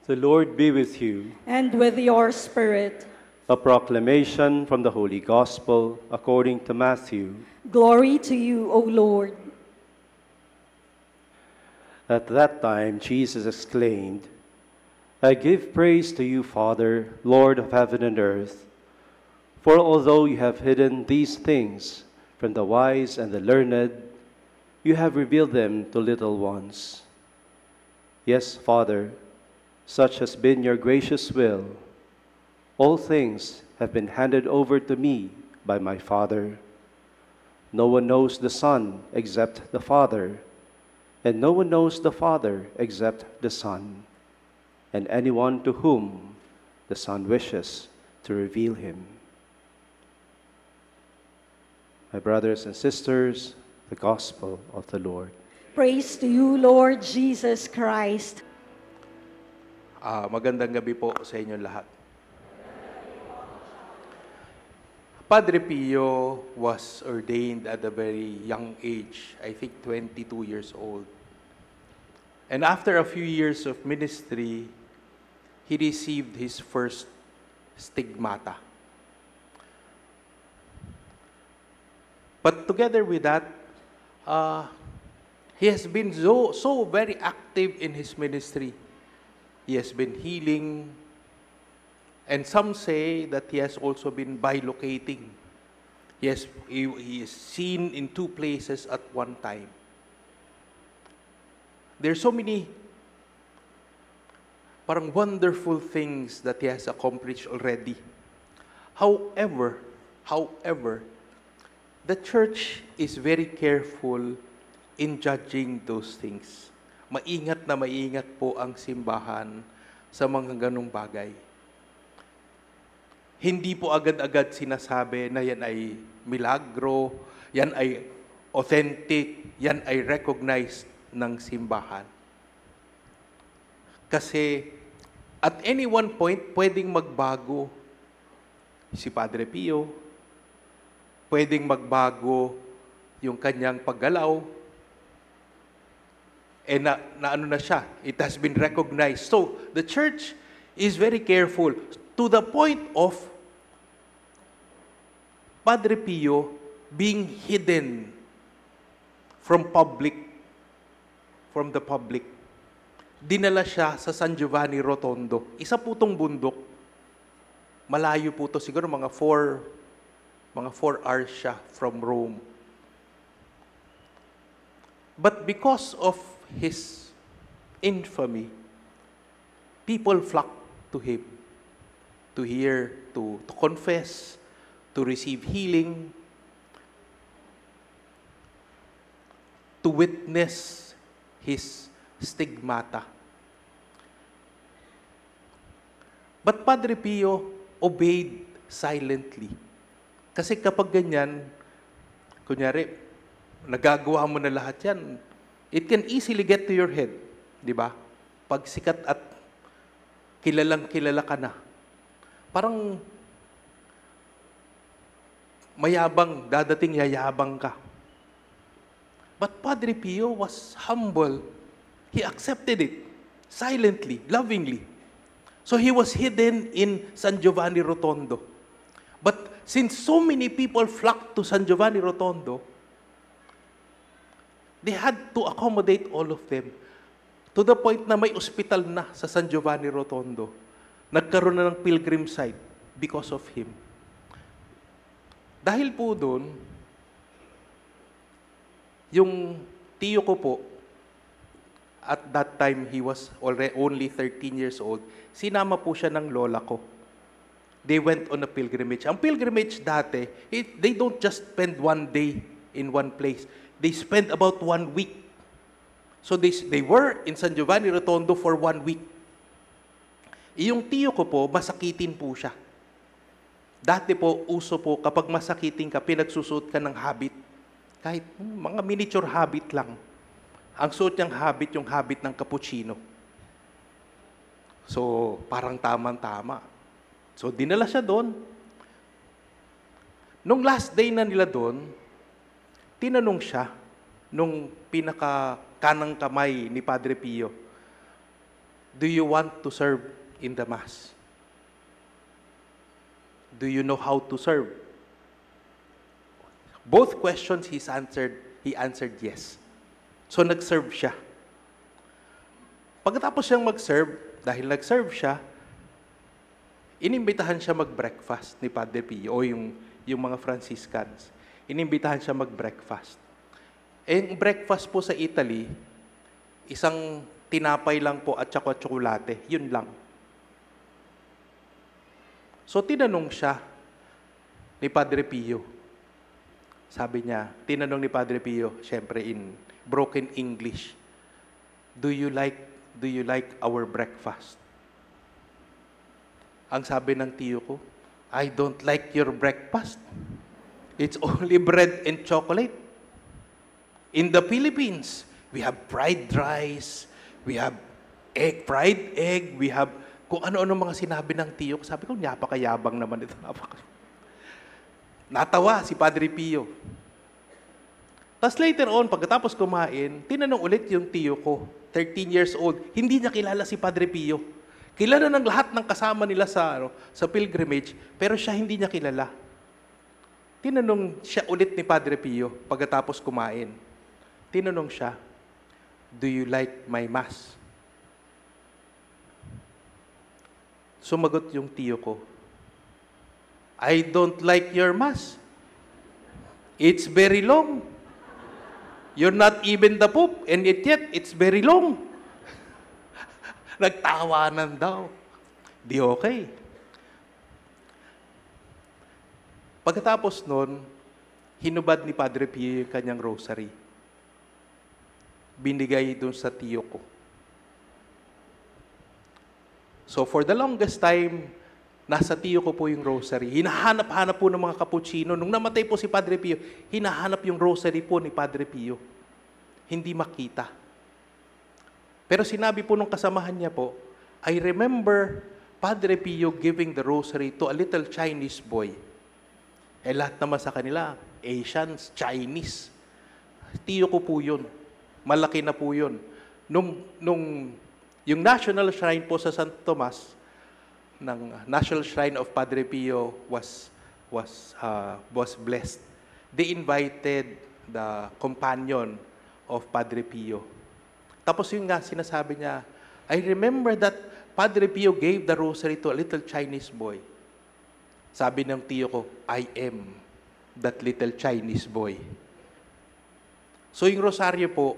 The Lord be with you. And with your spirit. A proclamation from the Holy Gospel according to Matthew. Glory to you, O Lord. At that time, Jesus exclaimed, I give praise to you, Father, Lord of heaven and earth, for although you have hidden these things from the wise and the learned, you have revealed them to little ones. Yes, Father, such has been your gracious will. All things have been handed over to me by my Father. No one knows the Son except the Father, and no one knows the Father except the Son, and anyone to whom the Son wishes to reveal him. My brothers and sisters, the Gospel of the Lord. Praise to you, Lord Jesus Christ. Magandang gabi po sa inyo lahat. Padre Pio was ordained at a very young age, I think 22 years old. And after a few years of ministry, he received his first stigmata. But together with that, he has been so very active in his ministry. He has been healing, and some say that he has also been bilocating. He is seen in two places at one time. There are so many parang wonderful things that he has accomplished already. However, the church is very careful in judging those things. Maingat na maingat po ang simbahan sa mga ganong bagay. Hindi po agad-agad sinasabi na yan ay milagro, yan ay authentic, yan ay recognized ng simbahan. Kasi at any one point, pwedeng magbago si Padre Pio, pwedeng magbago yung kanyang paggalaw, na ano na siya, it has been recognized. So, the church is very careful to the point of Padre Pio being hidden from the public. Dinala siya sa San Giovanni Rotondo. Isa po tong bundok. Malayo po to, siguro mga 4 hours siya from Rome. But because of his infamy, people flocked to him to hear, to confess, to receive healing, to witness his stigmata. But Padre Pio obeyed silently. Kasi kapag ganyan, kunyari, nagagawa mo na lahat yan, it can easily get to your head, di ba? Pag sikat at kilalang-kilala ka na, parang mayabang, dadating yayabang ka. But Padre Pio was humble. He accepted it silently, lovingly. So he was hidden in San Giovanni Rotondo. But since so many people flocked to San Giovanni Rotondo, they had to accommodate all of them. To the point na may ospital na sa San Giovanni Rotondo. Nagkaroon na ng pilgrim site because of him. Dahil po doon, yung tiyo ko po, at that time he was only 13 years old, sinama po siya ng lola ko. They went on a pilgrimage. Ang pilgrimage dati, they don't just spend one day in one place. They spent about 1 week. So they were in San Giovanni Rotondo for 1 week. Yung tiyo ko po, masakitin po siya. Dati po, uso po, kapag masakitin ka, pinagsusuot ka ng habit. Kahit mga miniature habit lang. Ang suot niyang habit, yung habit ng cappuccino. So, parang tamang-tama. So, dinala siya doon. Nung last day na nila doon, tinanong siya, nung pinaka-kanang kamay ni Padre Pio, Do you want to serve in the Mass? Do you know how to serve? Both questions he answered yes. So nag-serve siya. Pagkatapos siyang mag-serve, dahil nag-serve siya, inimbitahan siya mag-breakfast ni Padre Pio o yung mga Franciscans. Inimbitahan siya mag-breakfast. Yung breakfast po sa Italy, isang tinapay lang po at saka tsokolate. Yun lang. So tinanong siya ni Padre Pio. Sabi niya, tinanong ni Padre Pio, syempre in broken English, do you like our breakfast? Ang sabi ng tiyo ko, I don't like your breakfast. It's only bread and chocolate. In the Philippines, we have fried rice, we have fried egg, we have kung ano-ano mga sinabi ng tiyo ko. Sabi ko, napakayabang naman ito. Natawa si Padre Pio. Tapos later on, pagkatapos kumain, tinanong ulit yung tiyo ko, 13 years old. Hindi niya kilala si Padre Pio. Kilala ng lahat ng kasama nila sa pilgrimage, pero siya hindi niya kilala. Tinanong siya ulit ni Padre Pio pagkatapos kumain. Tinanong siya, do you like my Mass? Sumagot yung tiyo ko, I don't like your Mass. It's very long. You're not even the Pope, and yet it's very long. Nagtawanan daw. Di okay. Pagkatapos nun, hinubad ni Padre Pio yung kanyang rosary. Binigay doon sa tiyo ko. So for the longest time, nasa tiyo ko po yung rosary. Hinahanap-hanap po ng mga Capuchino. Nung namatay po si Padre Pio, hinahanap yung rosary po ni Padre Pio. Hindi makita. Pero sinabi po nung kasamahan niya po, I remember Padre Pio giving the rosary to a little Chinese boy. Eh lahat naman sa kanila, Asians, Chinese. Tiyo ko po yun. Malaki na po yun. Yung National Shrine po sa San Tomas, ng National Shrine of Padre Pio was blessed. They invited the companion of Padre Pio. Tapos yun nga, sinasabi niya, I remember that Padre Pio gave the rosary to a little Chinese boy. Sabi ng tiyo ko, I am that little Chinese boy. So yung rosaryo po,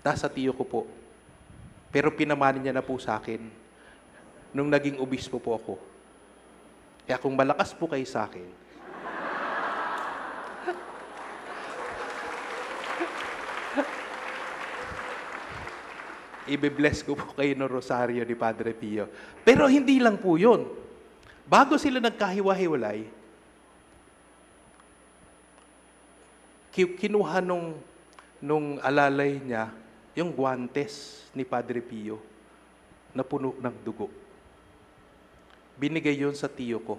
nasa tiyo ko po. Pero pinamana niya na po sa akin nung naging obispo po ako. Kaya kung malakas po kayo sa akin, ibe-bless ko po kayo ng rosaryo ni Padre Pio. Pero hindi lang po yun. Bago sila nagkahiwa-hiwalay, kinuha nung alalay niya yung guantes ni Padre Pio na puno ng dugo. Binigay yun sa tiyo ko.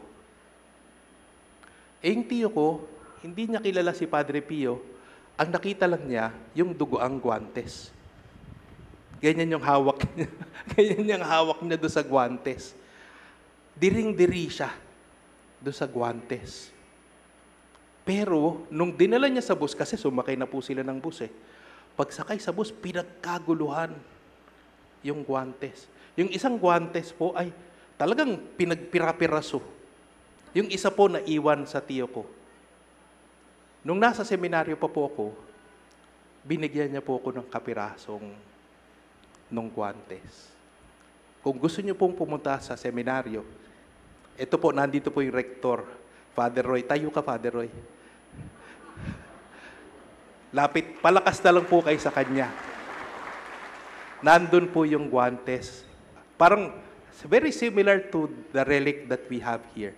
Eh, yung tiyo ko, hindi niya kilala si Padre Pio. Ang nakita lang niya, yung dugo ang guantes. Ganyan yung hawak niya. Ganyan yung hawak niya doon sa guantes. Diring-diri siya doon sa guantes. Pero, nung dinala niya sa bus, kasi sumakay na po sila ng bus eh. Pagsakay sa bus, pinagkaguluhan yung guantes. Yung isang guantes po ay talagang pinagpira-piraso. Yung isa po na iwan sa tiyo ko. Nung nasa seminaryo pa po ako, binigyan niya po ako ng kapirasong nung guantes. Kung gusto niyo pong pumunta sa seminaryo, ito po, nandito po yung rector, Father Roy. Tayo ka, Father Roy. Lapit, palakas na lang po kayo sa kanya. Nandun po yung guantes. Parang very similar to the relic that we have here.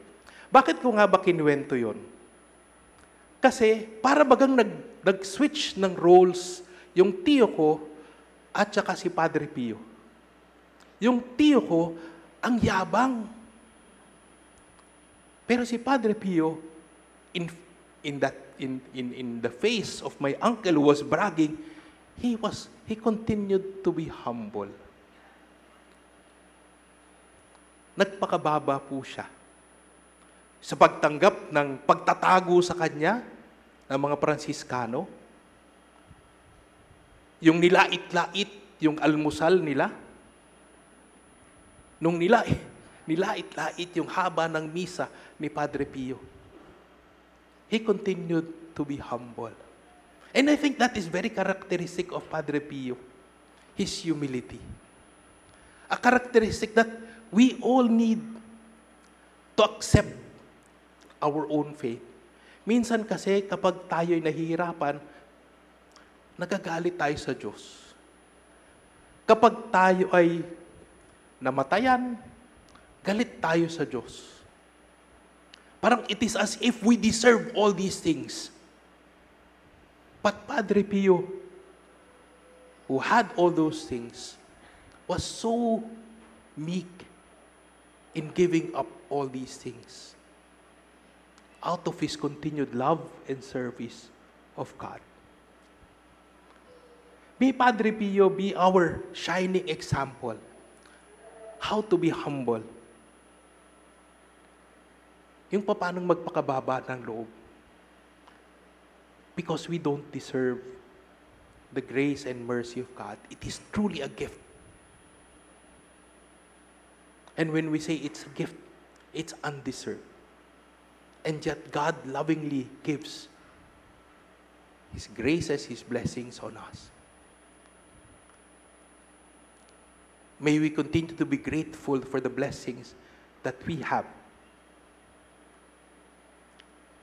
Bakit ko nga ba kinuwento yun? Kasi para bagang nag-switch ng roles yung tiyo ko at saka si Padre Pio. Yung tiyo ko, ang yabang. Pero si Padre Pio, in the face of my uncle who was bragging, he continued to be humble. nagpakababa po siya sa pagtanggap ng pagtatago sa kanya ng mga Pransiskano, yung nilait-lait yung almusal nila, nung nilait-lait yung haba ng misa ni Padre Pio. He continued to be humble. And I think that is very characteristic of Padre Pio, his humility. A characteristic that we all need to accept our own faith. Minsan kasi kapag tayo'y nahihirapan, nagagalit tayo sa Diyos. Kapag tayo ay namatayan, galit tayo sa Diyos. Parang it is as if we deserve all these things. But Padre Pio, who had all those things, was so meek in giving up all these things out of his continued love and service of God. May Padre Pio be our shining example how to be humble. Yung paanong magpakababa ng loob. Because we don't deserve the grace and mercy of God. It is truly a gift. And when we say it's a gift, it's undeserved. And yet God lovingly gives His graces, His blessings on us. May we continue to be grateful for the blessings that we have.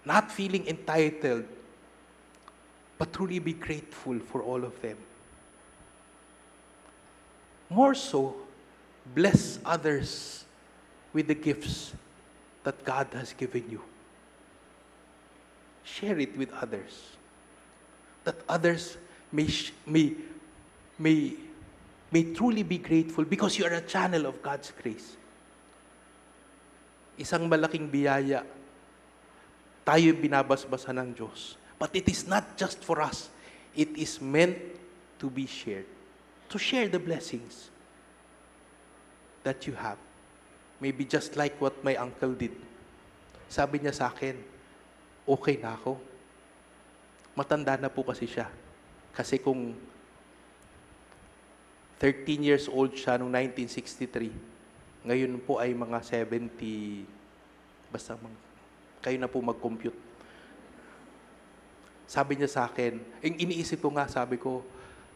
Not feeling entitled, but truly be grateful for all of them. More so, bless others with the gifts that God has given you. Share it with others. That others may truly be grateful because you are a channel of God's grace. Isang malaking biyaya, tayo binabasbasan ng Diyos. But it is not just for us. It is meant to be shared. To share the blessings that you have. Maybe just like what my uncle did. Sabi niya sa akin, okay na ako. Matanda na po kasi siya. Kasi kung 13 years old siya noong 1963, ngayon po ay mga 70, basta kayo na po mag-compute. Sabi niya sa akin, iniisip ko nga, sabi ko,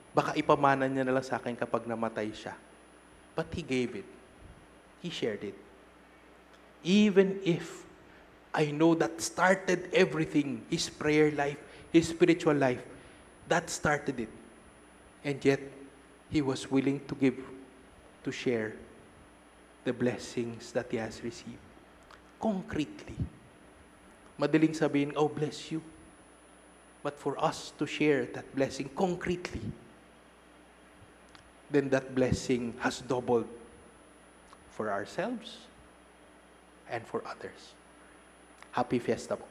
baka ipamana niya na lang sa akin kapag namatay siya. But he gave it. He shared it. Even if I know that started everything, his prayer life, his spiritual life, that started it. And yet, he was willing to give, to share the blessings that he has received. Concretely. Madaling sabihin, oh, bless you. But for us to share that blessing concretely, then that blessing has doubled for ourselves and for others. Happy Fiesta po.